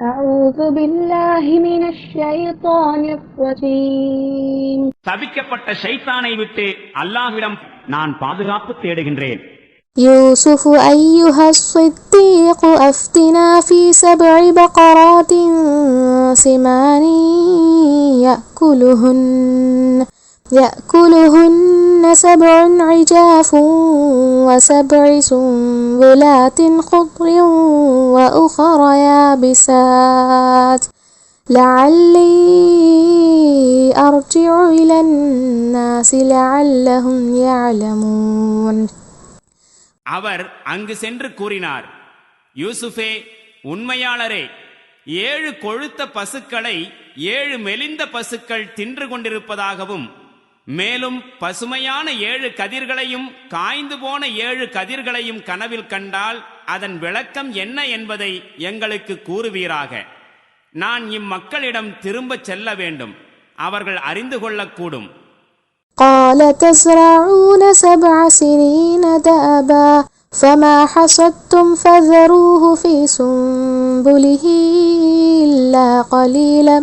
أعوذ بالله من الشيطان الرجيم. தவிக்கப்பட்ட ஷைத்தானை விட்டு அல்லாஹ்விடம் நான் பாதுகாப்பு தேடுகின்றேன். يوسف أيها الصديق أفتنا في 7 بقرات سمان يأكلهن 7 عجاف و7 سنبلات خضر وأخر يابسات لعلي أرجع إلى الناس لعلهم يعلمون. அவர் அங்கு சென்று கூறினார், யூசுஃபே, உண்மையாளரே, 7 கொழுத்த பசுக்களை 7 மெலிந்த பசுக்கள் தின்று கொண்டிருப்பதாகவும், மேலும் பசுமையான 7 கதிர்களையும் காய்ந்து போன 7 கதிர்களையும் கனவில் கண்டால் அதன் விளக்கம் என்ன என்பதை எங்களுக்கு கூறுவீராக. நான் இம்மக்களிடம் திரும்பச் செல்ல வேண்டும், அவர்கள் அறிந்து கொள்ளக்கூடும். قال تزرعون 7 سنين دأبا فما حصدتم فذروه في سنبله إلا قليلا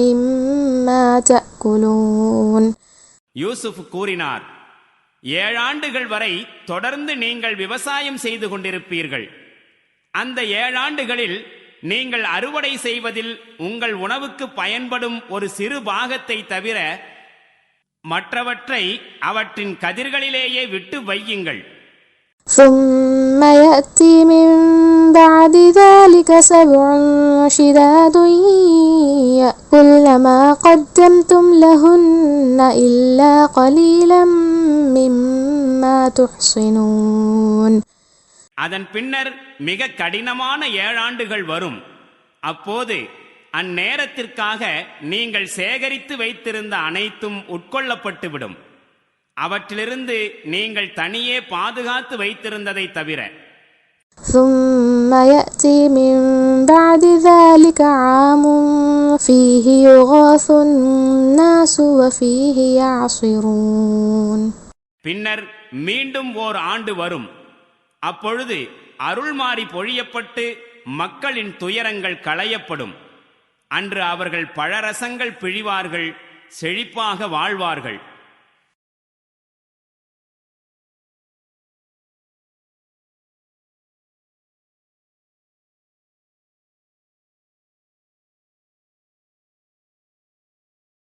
مما تأكلون. யூசுப் கூறினார், 7 ஆண்டுகள் வரை தொடர்ந்து நீங்கள் விவசாயம் செய்து கொண்டிருப்பீர்கள். அந்த 7 ஆண்டுகளில் நீங்கள் அறுவடை செய்வதில் உங்கள் உணவுக்கு பயன்படும் ஒரு சிறு பாகத்தை தவிர மற்றவற்றை அவற்றின் கதிர்களிலேயே விட்டு வையுங்கள். ثم يأتي من بعد ذلك 7 شداد يأكلن ما قدمتم لهن إلا قليلا مما تحصنون. அதன் பின்னர் மிக கடினமான 7 ஆண்டுகள் வரும். அப்போது அந்நேரத்திற்காக நீங்கள் சேகரித்து வைத்திருந்த அனைத்தும் உட்கொள்ளப்பட்டுவிடும், அவற்றிலிருந்து நீங்கள் தனியே பாதுகாத்து வைத்திருந்ததை தவிர. ثم يأتي من بعد ذلك عام فيه يغاث الناس وفيه يعصرون. பின்னர் மீண்டும் ஓர் ஆண்டு வரும். அப்பொழுது அருள்மாறி பொழியப்பட்டு மக்களின் துயரங்கள் களையப்படும். அன்று அவர்கள் பழரசங்கள் பிழிவார்கள், செழிப்பாக வாழ்வார்கள்.